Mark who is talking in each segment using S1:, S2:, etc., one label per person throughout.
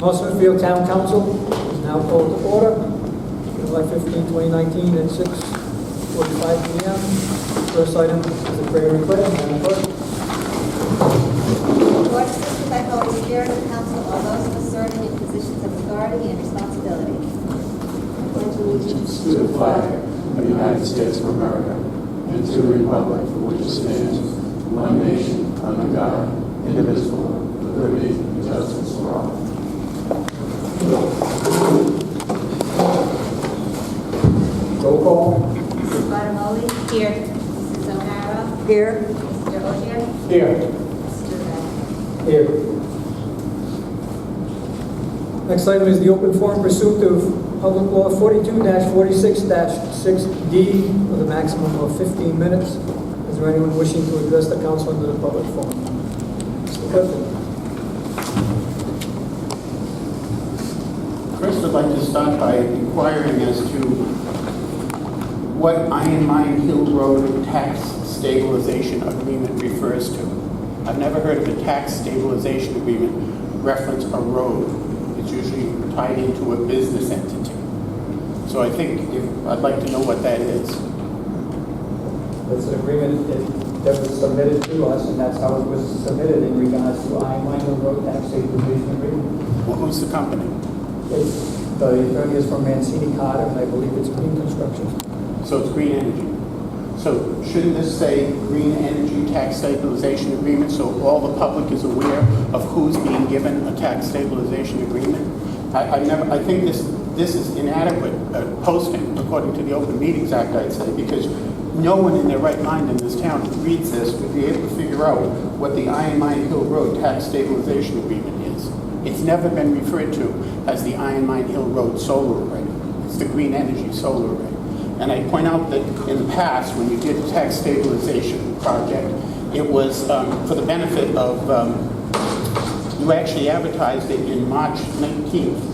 S1: Smithfield Town Council is now called to order. July 15, 2019 at 6:45 p.m. First item is the prayer and pledge. Madam Clerk.
S2: Lord, assisted by Holy Spirit of counsel are those of us serving in positions of authority and responsibility. I pledge allegiance
S3: To the flag of the United States of America and to the republic for which it stands, one nation, under God, indivisible, with liberty and justice for all.
S1: Roll call.
S2: Mrs. Bartimoli. Here. Mrs. O'Hara.
S4: Here.
S2: Mr. Ogier.
S1: Here.
S2: Mr. Ray.
S1: Here. Next item is the open forum pursuant to Public Law 42-46-6D with a maximum of 15 minutes. Is there anyone wishing to address the council under the public forum? Mr. Clifton.
S5: First, I'd like to start by inquiring as to what Iron Mine Hill Road Tax Stabilization Agreement refers to. I've never heard of a tax stabilization agreement reference a road. It's usually tied into a business entity. So I think I'd like to know what that is.
S1: It's an agreement that was submitted to us, and that's how it was submitted in regards to Iron Mine Hill Road Tax Stabilization Agreement.
S5: Well, who's the company?
S1: It's, the attorney is from Mancini Carter, and I believe it's Green Construction.
S5: So it's Green Energy. So shouldn't this say Green Energy Tax Stabilization Agreement so all the public is aware of who's being given a tax stabilization agreement? I think this is inadequate posting according to the Open Meetings Act, I'd say, because no one in their right mind in this town who reads this would be able to figure out what the Iron Mine Hill Road Tax Stabilization Agreement is. It's never been referred to as the Iron Mine Hill Road Solar Array. It's the Green Energy Solar Array. And I point out that in the past, when you did a tax stabilization project, it was for the benefit of, you actually advertised it in March 19th.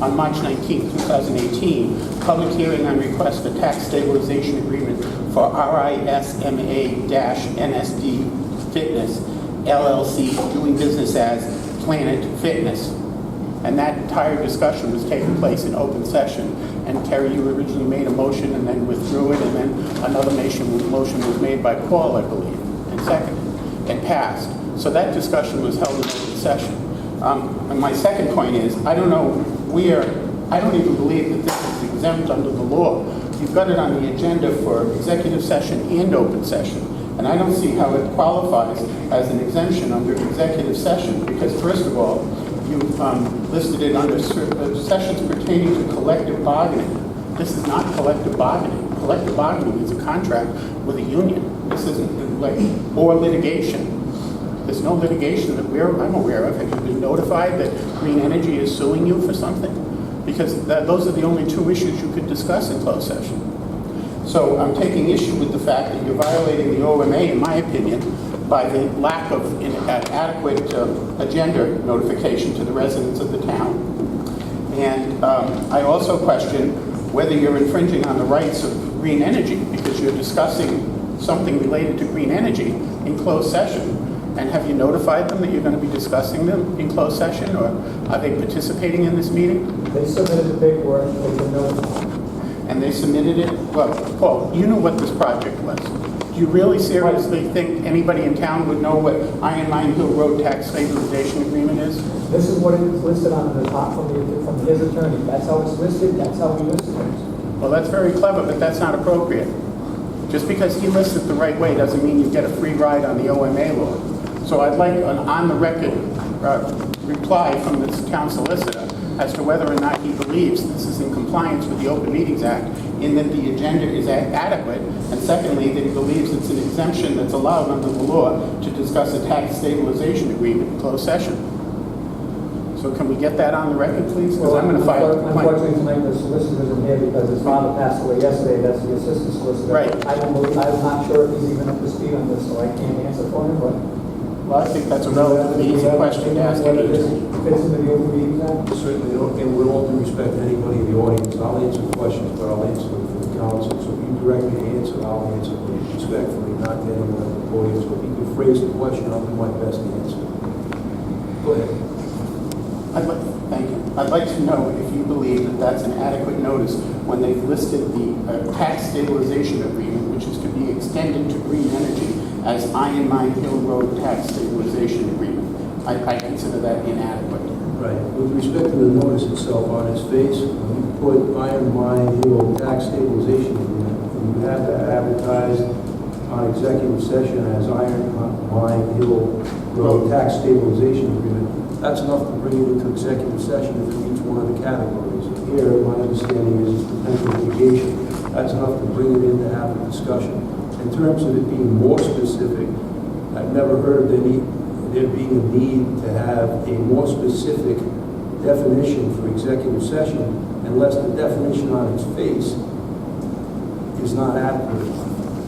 S5: On March 19th, 2018, public hearing on request for tax stabilization agreement for RISMA-NSD Fitness, LLC, doing business as Planet Fitness. And that entire discussion was taking place in open session. And Terry, you originally made a motion and then withdrew it, and then another motion was made by Paul, I believe, and seconded, and passed. So that discussion was held in open session. And my second point is, I don't even believe that this is exempt under the law. You've got it on the agenda for executive session and open session. And I don't see how it qualifies as an exemption under executive session, because first of all, you've listed it under sessions pertaining to collective bargaining. This is not collective bargaining. Collective bargaining is a contract with a union. This isn't like, or litigation. There's no litigation that I'm aware of. Have you been notified that Green Energy is suing you for something? Because those are the only two issues you could discuss in closed session. So I'm taking issue with the fact that you're violating the OMA, in my opinion, by the lack of adequate agenda notification to the residents of the town. And I also question whether you're infringing on the rights of Green Energy, because you're discussing something related to Green Energy in closed session. And have you notified them that you're going to be discussing them in closed session, or are they participating in this meeting?
S1: They submitted the paperwork, they were notified.
S5: And they submitted it? Well, Paul, you knew what this project was. Do you really seriously think anybody in town would know what Iron Mine Hill Road Tax Stabilization Agreement is?
S1: This is what it's listed on the top from his attorney. That's how it's listed, that's how we listed it.
S5: Well, that's very clever, but that's not appropriate. Just because he lists it the right way doesn't mean you get a free ride on the OMA law. So I'd like an on-the-record reply from this town solicitor as to whether or not he believes this is in compliance with the Open Meetings Act, in that the agenda is adequate, and secondly, that he believes it's an exemption that's allowed under the law to discuss a tax stabilization agreement in closed session. So can we get that on the record, please? Because I'm going to file a complaint.
S1: Unfortunately, tonight the solicitor isn't here because his father passed away yesterday. That's the assistant solicitor.
S5: Right.
S1: I'm not sure if he's even up to speed on this, so I can't answer for him, but...
S5: Well, I think that's a relatively easy question to ask any
S1: Whether this
S5: attorney.
S1: fits into the Open Meetings Act?
S6: Certainly, and with all due respect to anybody in the audience, I'll answer questions, but I'll answer them for the council. So if you direct me to answer, I'll answer respectfully, not to anyone in the audience. So if you could phrase the question, I'll do my best to answer. Go ahead.
S5: Thank you. I'd like to know if you believe that that's an adequate notice when they've listed the tax stabilization agreement, which is to be extended to green energy, as Iron Mine Hill Road tax stabilization agreement. I consider that inadequate.
S6: Right. With respect to the notice itself on its face, when you put Iron Mine Hill Tax Stabilization Agreement, and you have that advertised on executive session as Iron Mine Hill Road Tax Stabilization Agreement, that's enough to bring it into executive session if it meets one of the categories. Here, my understanding is potential litigation. That's enough to bring it in to have a discussion. In terms of it being more specific, I've never heard of there being a need to have a more specific definition for executive session unless the definition on its face is not adequate.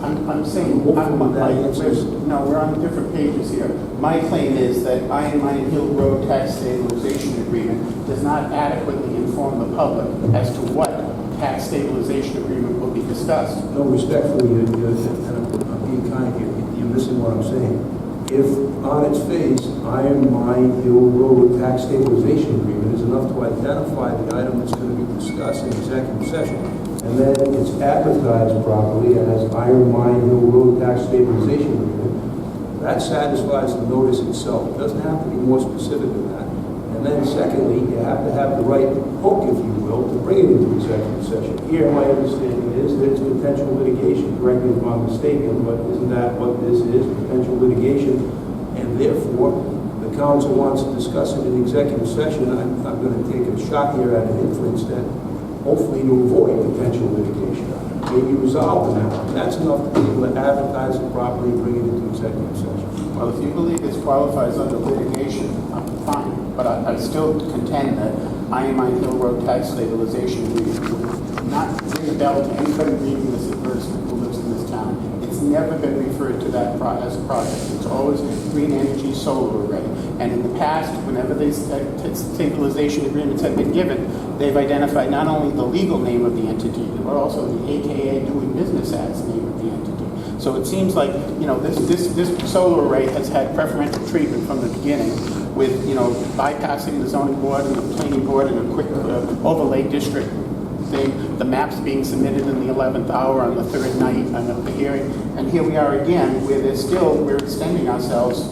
S5: I'm saying, no, we're on different pages here. My claim is that Iron Mine Hill Road tax stabilization agreement does not adequately inform the public as to what tax stabilization agreement will be discussed.
S6: No, respectfully, I'm being kind here. You're missing what I'm saying. If on its face, Iron Mine Hill Road Tax Stabilization Agreement is enough to identify the item that's going to be discussed in executive session, and then it's advertised properly as Iron Mine Hill Road Tax Stabilization Agreement, that satisfies the notice itself. It doesn't have to be more specific than that. And then secondly, you have to have the right hook, if you will, to bring it into executive session. Here, my understanding is that it's potential litigation. Correct me if I'm mistaken, but isn't that what this is, potential litigation? And therefore, the council wants to discuss it in executive session. I'm going to take a shot here at an inference that hopefully to avoid potential litigation. Maybe resolve the matter. That's enough to be able to advertise it properly and bring it into executive session.
S5: Well, if you believe this qualifies under litigation, I'm fine. But I still contend that Iron Mine Hill Road tax stabilization agreement will not ring a bell to anybody reading this advertisement who lives in this town. It's never been referred to that as a project. It's always green energy solar array. And in the past, whenever these stabilization agreements have been given, they've identified not only the legal name of the entity, but also the AKA doing business as name of the entity. So it seems like, you know, this solar array has had preferential treatment from the beginning, with, you know, bypassing the zoning board and the planning board and a quick overlay district thing, the maps being submitted in the 11th hour on the third night of the hearing. And here we are again, where we're extending ourselves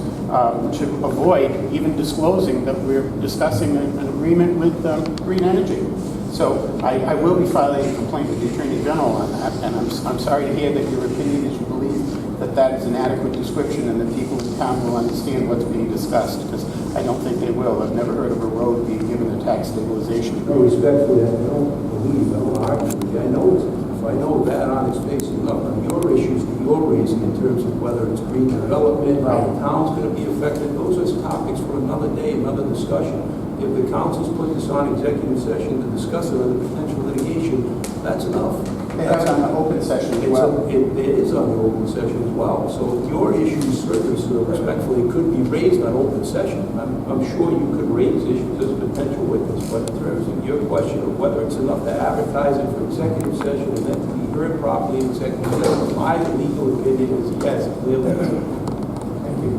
S5: to avoid even disclosing that we're discussing an agreement with green energy. So I will be filing a complaint with the Attorney General on that, and I'm sorry to hear that your opinion is you believe that that is an adequate description and that people in town will understand what's being discussed, because I don't think they will. I've never heard of a road being given a tax stabilization.
S6: No, respectfully, I don't believe, I don't argue with you. I know if I know that on its face enough on your issues that you're raising in terms of whether it's green development, how the town's going to be affected, those are topics for another day, another discussion. If the council's put this on executive session to discuss it under potential litigation, that's enough.
S5: They have it on the open session as well.
S6: It is on the open session as well. So your issues certainly, sir, respectfully, could be raised on open session. I'm sure you could raise issues as a potential witness, but in terms of your question of whether it's enough to advertise it for executive session and then to be heard properly in executive session, my legal opinion is yes, clearly. Thank you.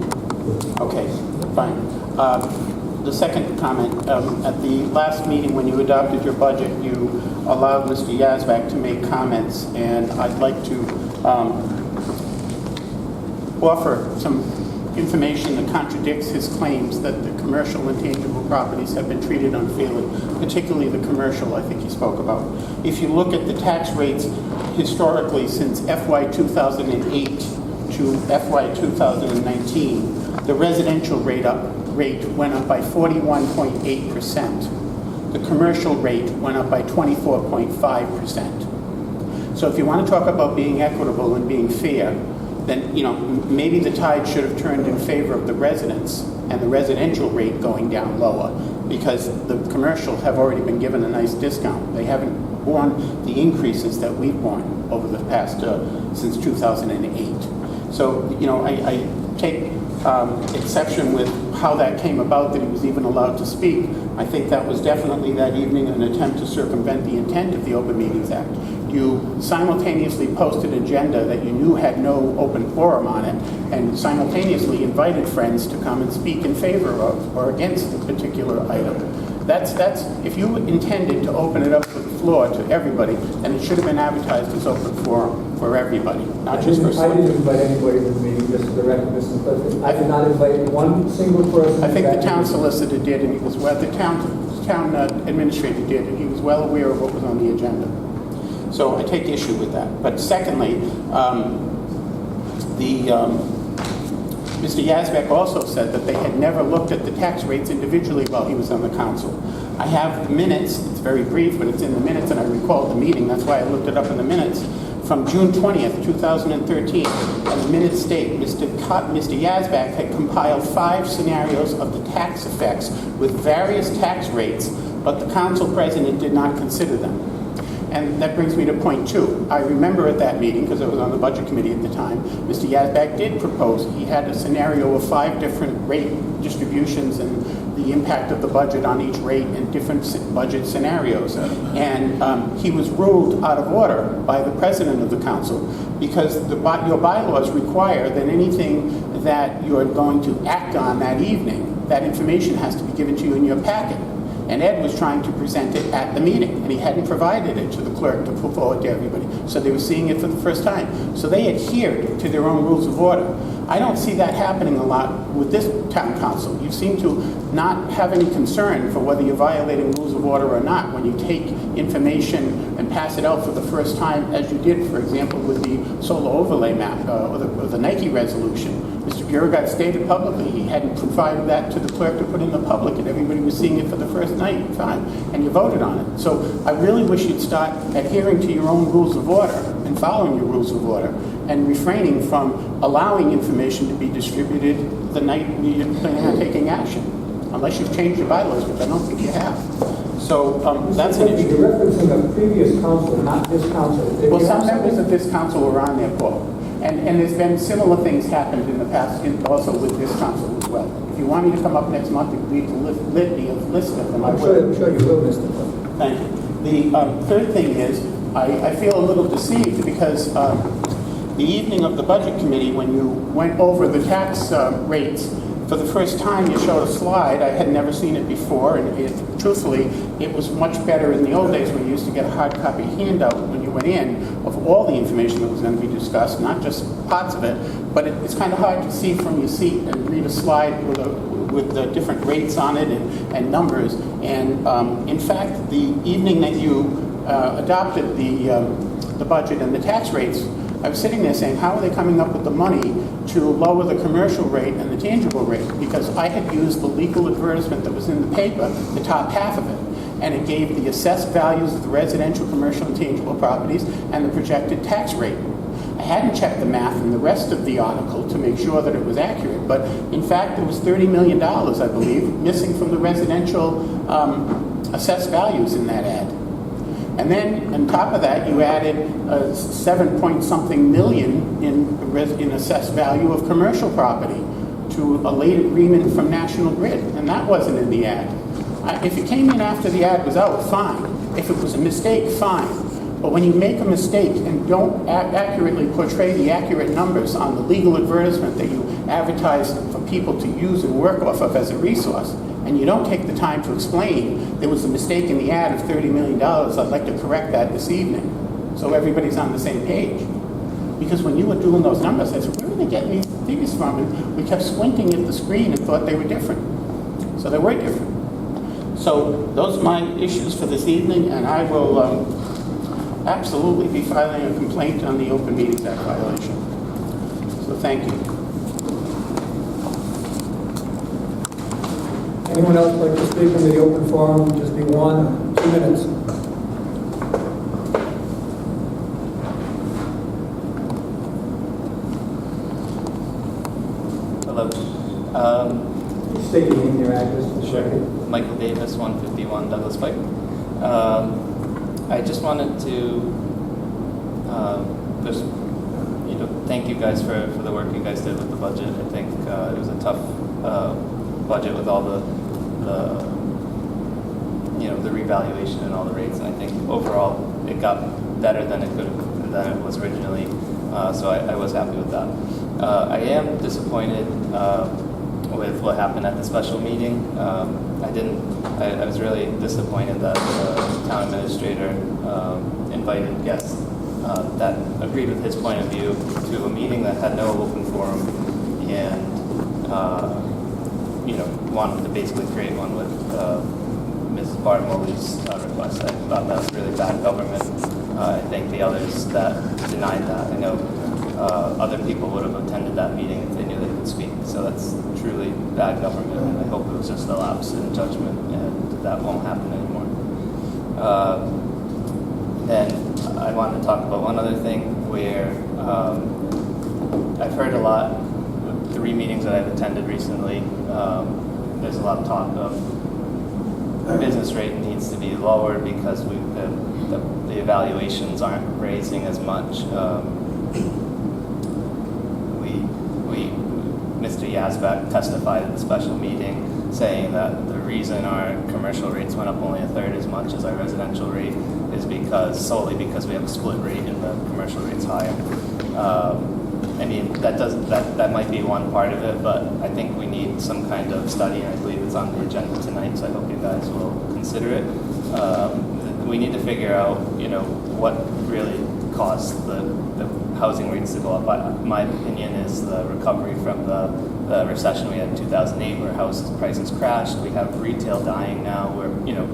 S5: Okay, fine. The second comment, at the last meeting when you adopted your budget, you allowed Mr. Yazbek to make comments, and I'd like to offer some information that contradicts his claims that the commercial and tangible properties have been treated unfairly, particularly the commercial I think he spoke about. If you look at the tax rates historically since FY 2008 to FY 2019, the residential rate went up by 41.8%. The commercial rate went up by 24.5%. So if you want to talk about being equitable and being fair, then, you know, maybe the tide should have turned in favor of the residents and the residential rate going down lower, because the commercial have already been given a nice discount. They haven't borne the increases that we've borne over the past, since 2008. So, you know, I take exception with how that came about, that he was even allowed to speak. I think that was definitely that evening an attempt to circumvent the intent of the Open Meetings Act. You simultaneously posted an agenda that you knew had no open forum on it, and simultaneously invited friends to come and speak in favor of or against the particular item. That's, if you intended to open it up to the floor to everybody, then it should have been advertised as open forum for everybody, not just for
S1: I
S5: some.
S1: didn't invite anybody to the meeting, just for the record, Mr. President. I did not invite one single person.
S5: I think
S1: to
S5: the
S1: that
S5: town
S1: meeting.
S5: solicitor did, and he was well, the town administrator did, and he was well aware of what was on the agenda. So I take issue with that. But secondly, Mr. Yazbek also said that they had never looked at the tax rates individually while he was on the council. I have the minutes, it's very brief, but it's in the minutes, and I recall the meeting, that's why I looked it up in the minutes, from June 20th, 2013. And the minutes state, Mr. Yazbek had compiled 5 scenarios of the tax effects with various tax rates, but the council president did not consider them. And that brings me to point 2. I remember at that meeting, because I was on the budget committee at the time, Mr. Yazbek did propose, he had a scenario of 5 different rate distributions and the impact of the budget on each rate in different budget scenarios. And he was ruled out of order by the president of the council because your bylaws require that anything that you're going to act on that evening, that information has to be given to you in your packet. And Ed was trying to present it at the meeting, and he hadn't provided it to the clerk to put forward to everybody. So they were seeing it for the first time. So they adhered to their own rules of order. I don't see that happening a lot with this town council. You seem to not have any concern for whether you're violating rules of order or not when you take information and pass it out for the first time, as you did, for example, with the solar overlay map or the Nike resolution. Mr. Burgott stated publicly he hadn't provided that to the clerk to put in the public, and everybody was seeing it for the first time, and you voted on it. So I really wish you'd start adhering to your own rules of order and following your rules of order and refraining from allowing information to be distributed the night you're planning on taking action, unless you've changed your bylaws, which I don't think you have. So that's an issue.
S1: You're referencing a previous council, not this council.
S5: Well, some members of this council were on there, Paul. And there's been similar things happened in the past, also with this council as well. If you want me to come up next month and read the list of them, I
S1: I'm
S5: will.
S1: sure you will, Mr. President.
S5: Thank you. The third thing is, I feel a little deceived because the evening of the budget committee, when you went over the tax rates, for the first time you showed a slide. I had never seen it before, and truthfully, it was much better in the old days when you used to get a hard copy handout when you went in of all the information that was going to be discussed, not just parts of it, but it's kind of hard to see from your seat and read a slide with the different rates on it and numbers. And in fact, the evening that you adopted the budget and the tax rates, I was sitting there saying, how are they coming up with the money to lower the commercial rate and the tangible rate? Because I had used the legal advertisement that was in the paper, the top half of it, and it gave the assessed values of the residential, commercial, and tangible properties and the projected tax rate. I hadn't checked the math in the rest of the article to make sure that it was accurate, but in fact there was $30 million, I believe, missing from the residential assessed values in that ad. And then, on top of that, you added 7-point-something million in assessed value of commercial property to a late agreement from National Grid, and that wasn't in the ad. If it came in after the ad was out, fine. If it was a mistake, fine. But when you make a mistake and don't accurately portray the accurate numbers on the legal advertisement that you advertise for people to use and work off of as a resource, and you don't take the time to explain there was a mistake in the ad of $30 million, I'd like to correct that this evening so everybody's on the same page. Because when you were doing those numbers, I said, where are they getting these figures from? And we kept squinting at the screen and thought they were different. So they were different. So those are my issues for this evening, and I will absolutely be filing a complaint on the Open Meetings Act violation. So thank you.
S1: Anyone else like to speak in the open forum? Just be 1 or 2 minutes.
S4: Hello.
S1: State your name and your address for the record.
S4: Michael Davis, 151 Douglas Pike. I just wanted to just thank you guys for the work you guys did with the budget. I think it was a tough budget with all the revaluation and all the rates, and I think overall it got better than it was originally. So I was happy with that. I am disappointed with what happened at the special meeting. I was really disappointed that the town administrator invited guests that agreed with his point of view to a meeting that had no open forum and, wanted to basically create one with Mrs. Bartimoli's request. I thought that was really bad government. I think the others that denied that, I know other people would have attended that meeting if they knew they could speak. So that's truly bad government, and I hope it was just a lapse in judgment, and that won't happen anymore. Then I wanted to talk about one other thing where I've heard a lot, with 3 meetings that I've attended recently, there's a lot of talk of the business rate needs to be lower because the evaluations aren't raising as much. Mr. Yazbek testified at the special meeting saying that the reason our commercial rates went up only a third as much as our residential rate is solely because we have a split rate and the commercial rate's higher. I mean, that might be one part of it, but I think we need some kind of study, and I believe it's on the agenda tonight, so I hope you guys will consider it. We need to figure out, what really caused the housing rates to go up. My opinion is the recovery from the recession we had in 2008, where prices crashed. We have retail dying now, where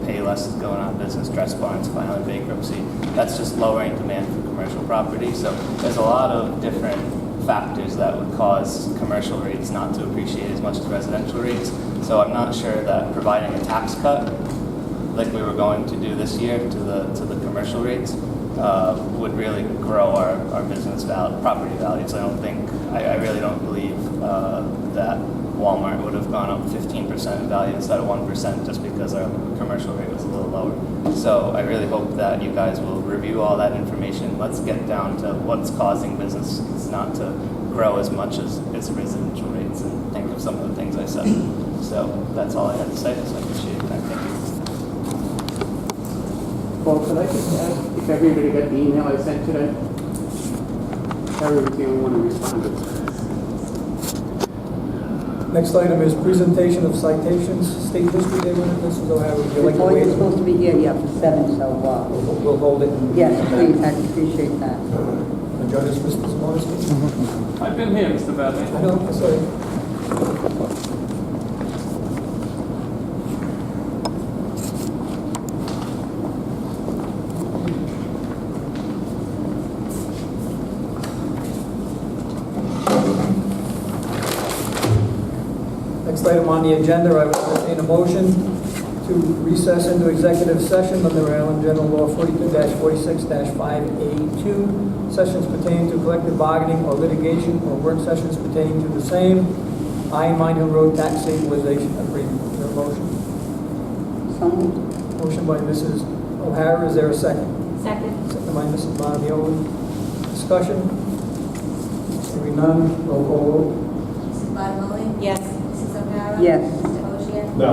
S4: Payless is going out of business, Dress Barn's filing bankruptcy. That's just lowering demand for commercial property. So there's a lot of different factors that would cause commercial rates not to appreciate as much as residential rates. So I'm not sure that providing a tax cut, like we were going to do this year to the commercial rates, would really grow our business property values. I really don't believe that Walmart would have gone up 15% in value instead of 1% just because our commercial rate was a little lower. So I really hope that you guys will review all that information. Let's get down to what's causing businesses not to grow as much as residential rates, and think of some of the things I said. So that's all I had to say, so I appreciate your time. Thank you.
S5: Paul, could I just ask if everybody got the email I sent today? Harry was the only one who responded.
S1: Next item is presentation of citations, state history day. Mrs. O'Hara, would you like to
S7: Well,
S1: wait?
S7: you're supposed to be here, for 7, so,
S1: We'll hold it.
S7: yes, please, I'd appreciate that.
S1: Join us, Mr. Simonis.
S8: I've been here, Mr. Badley.
S1: I know, sorry. Next item on the agenda, I would entertain a motion to recess into executive session under Rhode Island General Law 42-46-5A2, sessions pertaining to collective bargaining or litigation, or work sessions pertaining to the same. Mine Hill Road Tax Stabilization Agreement. Is there a motion?
S7: So moved.
S1: Motion by Mrs. O'Hara. Is there a second?
S2: Second.
S1: Second by Mrs. Bonioli. Discussion? Hearing none, roll call vote.
S2: Mrs. Bartimoli? Yes. Mrs. O'Hara?
S7: Yes.
S2: Mr. Oshia?
S3: No.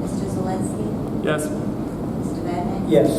S2: Mr. Zelinski?
S8: Yes.
S2: Mr. Vadeney?
S1: Yes.